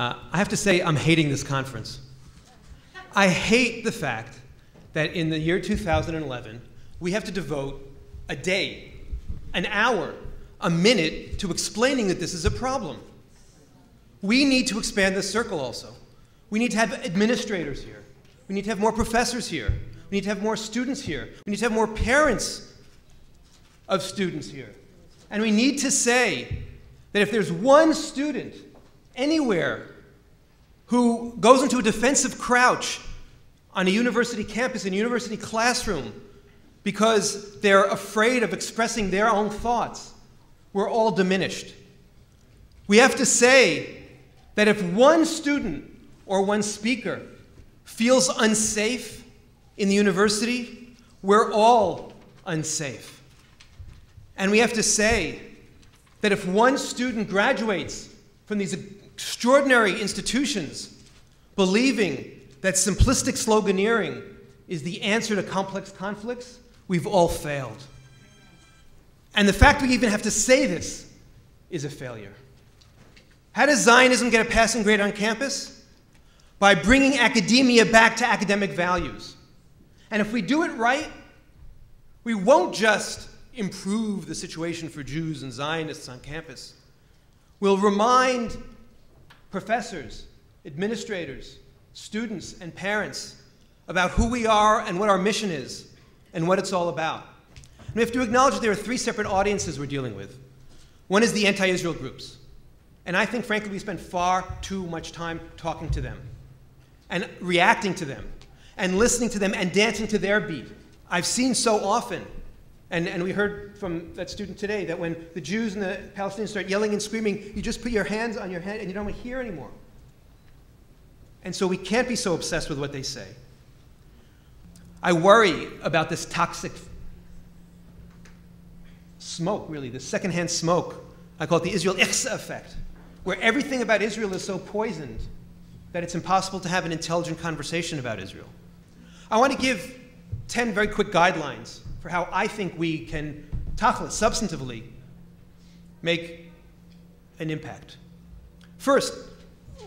I have to say I'm hating this conference. I hate the fact that in the year 2011, we have to devote a day, an hour, a minute to explaining that this is a problem. We need to expand this circle also. We need to have administrators here. We need to have more professors here. We need to have more students here. We need to have more parents of students here. And we need to say that if there's one student anywhere who goes into a defensive crouch on a university campus, in a university classroom, because they're afraid of expressing their own thoughts, we're all diminished. We have to say that if one student or one speaker feels unsafe in the university, we're all unsafe. And we have to say that if one student graduates from these extraordinary institutions believing that simplistic sloganeering is the answer to complex conflicts, we've all failed. And the fact we even have to say this is a failure. How does Zionism get a passing grade on campus? By bringing academia back to academic values. And if we do it right, we won't just improve the situation for Jews and Zionists on campus. We'll remind professors, administrators, students, and parents about who we are and what our mission is and what it's all about. And we have to acknowledge that there are three separate audiences we're dealing with. One is the anti-Israel groups. And I think, frankly, we spend far too much time talking to them and reacting to them and listening to them and dancing to their beat. I've seen so often, and we heard from that student today, that when the Jews and the Palestinians start yelling and screaming, you just put your hands on your head and you don't want to hear anymore. And so we can't be so obsessed with what they say. I worry about this toxic smoke, really, the secondhand smoke. I call it the Israel Ichsa effect, where everything about Israel is so poisoned that it's impossible to have an intelligent conversation about Israel. I want to give 10 very quick guidelines for how I think we can, substantively, make an impact. First,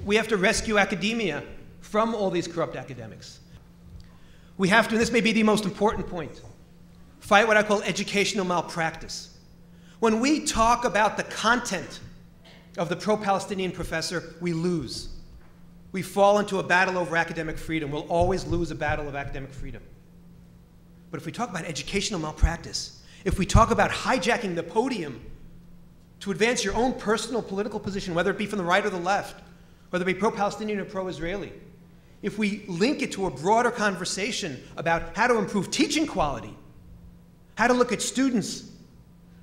we have to rescue academia from all these corrupt academics. We have to, and this may be the most important point, fight what I call educational malpractice. When we talk about the content of the pro-Palestinian professor, we lose. We fall into a battle over academic freedom. We'll always lose a battle of academic freedom. But if we talk about educational malpractice, if we talk about hijacking the podium to advance your own personal political position, whether it be from the right or the left, whether it be pro-Palestinian or pro-Israeli, if we link it to a broader conversation about how to improve teaching quality, how to look at students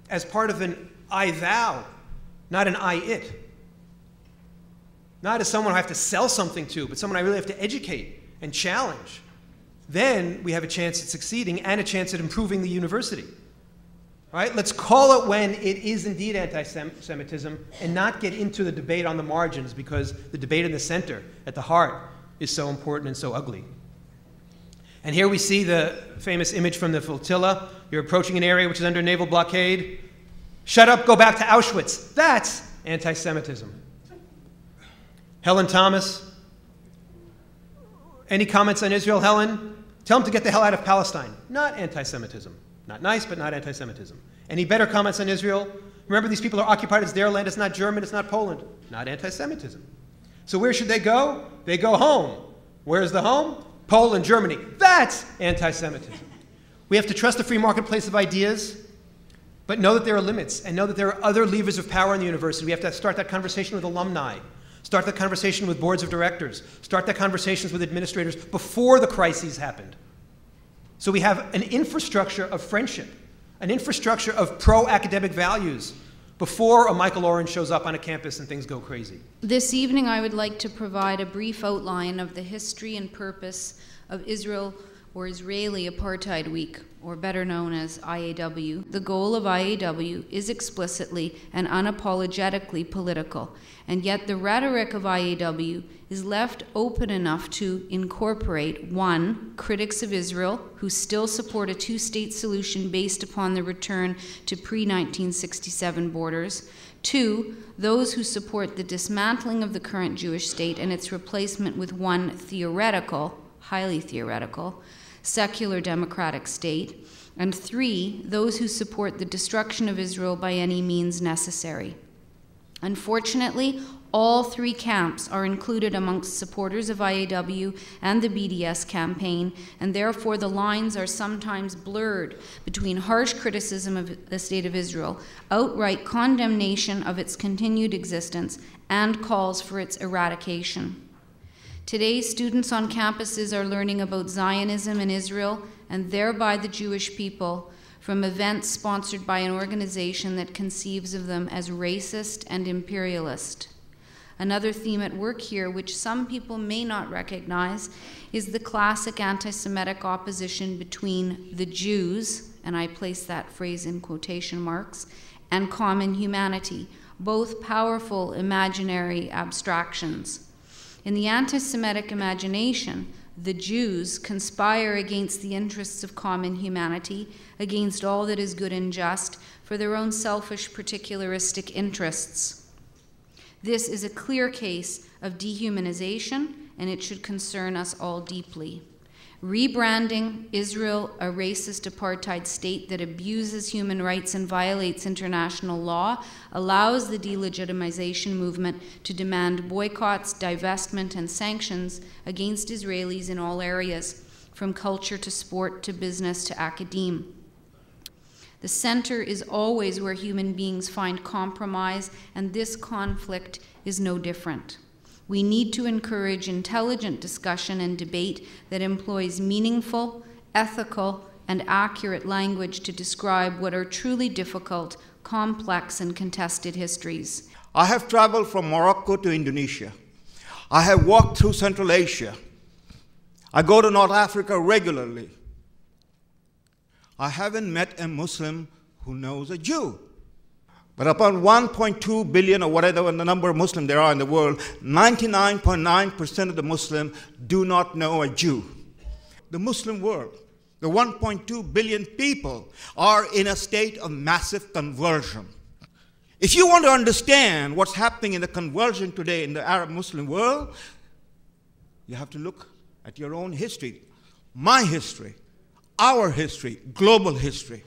as part of an I-thou, not an I-it, not as someone I have to sell something to, but someone I really have to educate and challenge, then we have a chance at succeeding and a chance at improving the university. All right? Let's call it when it is indeed anti-Semitism and not get into the debate on the margins, because the debate in the center, at the heart, is so important and so ugly. And here we see the famous image from the flotilla. You're approaching an area which is under naval blockade. Shut up, go back to Auschwitz. That's anti-Semitism. Helen Thomas. Any comments on Israel, Helen? Tell them to get the hell out of Palestine. Not anti-Semitism. Not nice, but not anti-Semitism. Any better comments on Israel? Remember, these people are occupied. It's their land. It's not German. It's not Poland. Not anti-Semitism. So where should they go? They go home. Where's the home? Poland, Germany. That's anti-Semitism. We have to trust the free marketplace of ideas, but know that there are limits and know that there are other levers of power in the university. We have to start that conversation with alumni, start that conversation with boards of directors, start that conversations with administrators before the crises happened. So we have an infrastructure of friendship, an infrastructure of pro-academic values before a Michael Oren shows up on a campus and things go crazy. This evening I would like to provide a brief outline of the history and purpose of Israel or Israeli Apartheid Week. or better known as IAW, the goal of IAW is explicitly and unapologetically political, and yet the rhetoric of IAW is left open enough to incorporate, 1, critics of Israel who still support a two-state solution based upon the return to pre-1967 borders, 2, those who support the dismantling of the current Jewish state and its replacement with one theoretical, highly theoretical, secular democratic state, and 3, those who support the destruction of Israel by any means necessary. Unfortunately, all 3 camps are included amongst supporters of IAW and the BDS campaign, and therefore the lines are sometimes blurred between harsh criticism of the State of Israel, outright condemnation of its continued existence, and calls for its eradication. Today, students on campuses are learning about Zionism in Israel, and thereby the Jewish people, from events sponsored by an organization that conceives of them as racist and imperialist. Another theme at work here, which some people may not recognize, is the classic anti-Semitic opposition between the Jews, and I place that phrase in quotation marks, and common humanity, both powerful imaginary abstractions. In the anti-Semitic imagination, the Jews conspire against the interests of common humanity, against all that is good and just, for their own selfish, particularistic interests. This is a clear case of dehumanization, and it should concern us all deeply. Rebranding Israel a racist apartheid state that abuses human rights and violates international law allows the delegitimization movement to demand boycotts, divestment, and sanctions against Israelis in all areas, from culture to sport to business to academe. The center is always where human beings find compromise, and this conflict is no different. We need to encourage intelligent discussion and debate that employs meaningful, ethical, and accurate language to describe what are truly difficult, complex, and contested histories. I have traveled from Morocco to Indonesia. I have walked through Central Asia. I go to North Africa regularly. I haven't met a Muslim who knows a Jew. But upon 1.2 billion or whatever the number of Muslims there are in the world, 99.9% of the Muslims do not know a Jew. The Muslim world, the 1.2 billion people, are in a state of massive conversion. If you want to understand what's happening in the conversion today in the Arab Muslim world, you have to look at your own history, my history, our history, global history.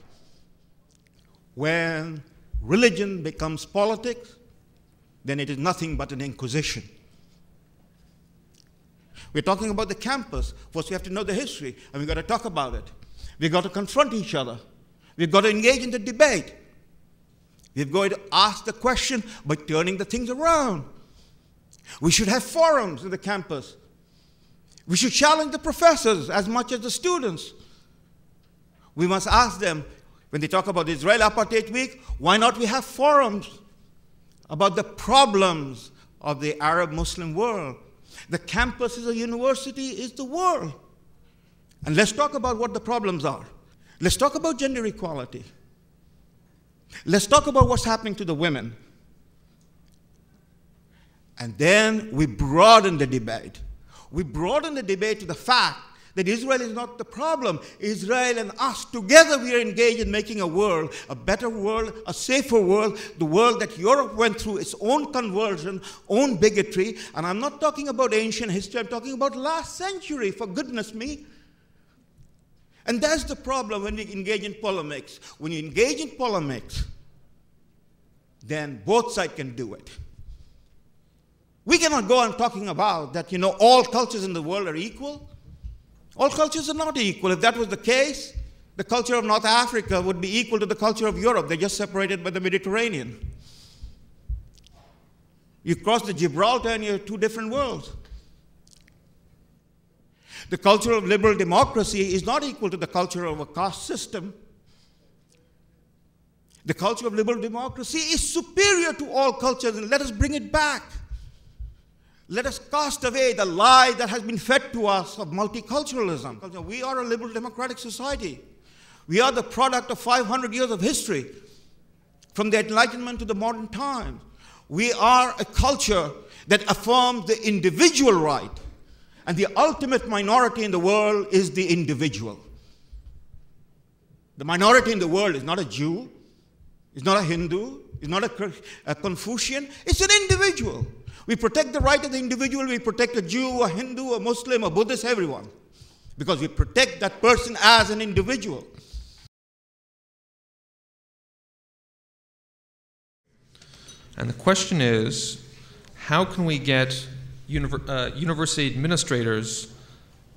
When religion becomes politics, then it is nothing but an inquisition. We're talking about the campus. First, we have to know the history, and we've got to talk about it. We've got to confront each other. We've got to engage in the debate. We've got to ask the question by turning the things around. We should have forums in the campus. We should challenge the professors as much as the students. We must ask them, when they talk about Israel Apartheid Week, why not we have forums about the problems of the Arab Muslim world? The campus is a university, is the world. And let's talk about what the problems are. Let's talk about gender equality. Let's talk about what's happening to the women. And then we broaden the debate. We broaden the debate to the fact that Israel is not the problem. Israel and us, together we are engaged in making a world, a better world, a safer world, the world that Europe went through its own conversion, own bigotry. And I'm not talking about ancient history, I'm talking about last century, for goodness me. And that's the problem when we engage in polemics. When you engage in polemics, then both sides can do it. We cannot go on talking about that, all cultures in the world are equal. All cultures are not equal. If that was the case, the culture of North Africa would be equal to the culture of Europe. They're just separated by the Mediterranean. You cross the Gibraltar and you have two different worlds. The culture of liberal democracy is not equal to the culture of a caste system. The culture of liberal democracy is superior to all cultures, and let us bring it back. Let us cast away the lie that has been fed to us of multiculturalism. We are a liberal democratic society. We are the product of 500 years of history, from the Enlightenment to the modern times. We are a culture that affirms the individual right, and the ultimate minority in the world is the individual. The minority in the world is not a Jew, is not a Hindu, is not a Confucian, it's an individual. We protect the right of the individual, we protect a Jew, a Hindu, a Muslim, a Buddhist, everyone. Because we protect that person as an individual. And the question is, how can we get university administrators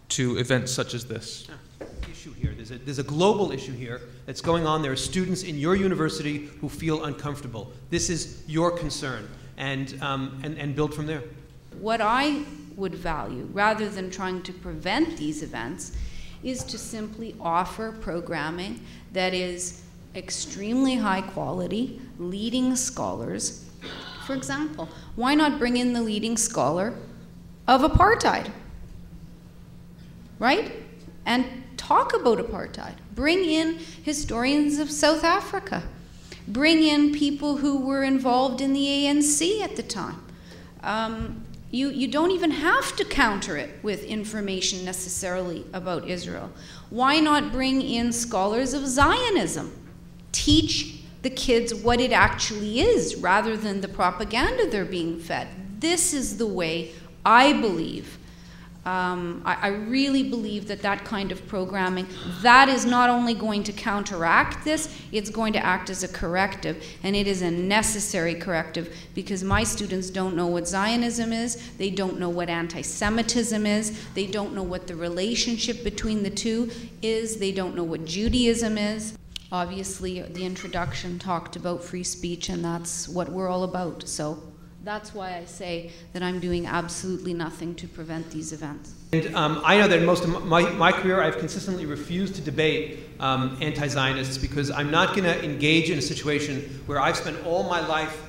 to events such as this? Issue here. There's a global issue here that's going on. There are students in your university who feel uncomfortable. This is your concern, and build from there. What I would value, rather than trying to prevent these events, is to simply offer programming that is extremely high quality, leading scholars. For example, why not bring in the leading scholar of apartheid, right? And talk about apartheid. Bring in historians of South Africa. Bring in people who were involved in the ANC at the time. You don't even have to counter it with information necessarily about Israel. Why not bring in scholars of Zionism? Teach the kids what it actually is rather than the propaganda they're being fed. This is the way I believe. I really believe that that kind of programming, that is not only going to counteract this, it's going to act as a corrective, and it is a necessary corrective, because my students don't know what Zionism is, they don't know what anti-Semitism is, they don't know what the relationship between the two is, they don't know what Judaism is. Obviously, the introduction talked about free speech, and that's what we're all about. So that's why I say that I'm doing absolutely nothing to prevent these events. And I know that in most of my career, I've consistently refused to debate anti-Zionists, because I'm not going to engage in a situation where I've spent all my life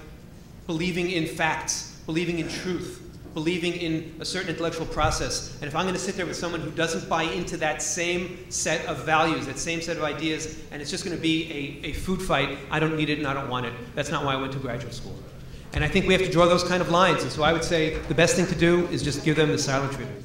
believing in facts, believing in truth, believing in a certain intellectual process. And if I'm going to sit there with someone who doesn't buy into that same set of values, that same set of ideas, and it's just going to be a food fight, I don't need it and I don't want it. That's not why I went to graduate school. And I think we have to draw those kind of lines. And so I would say the best thing to do is just give them the silent treatment.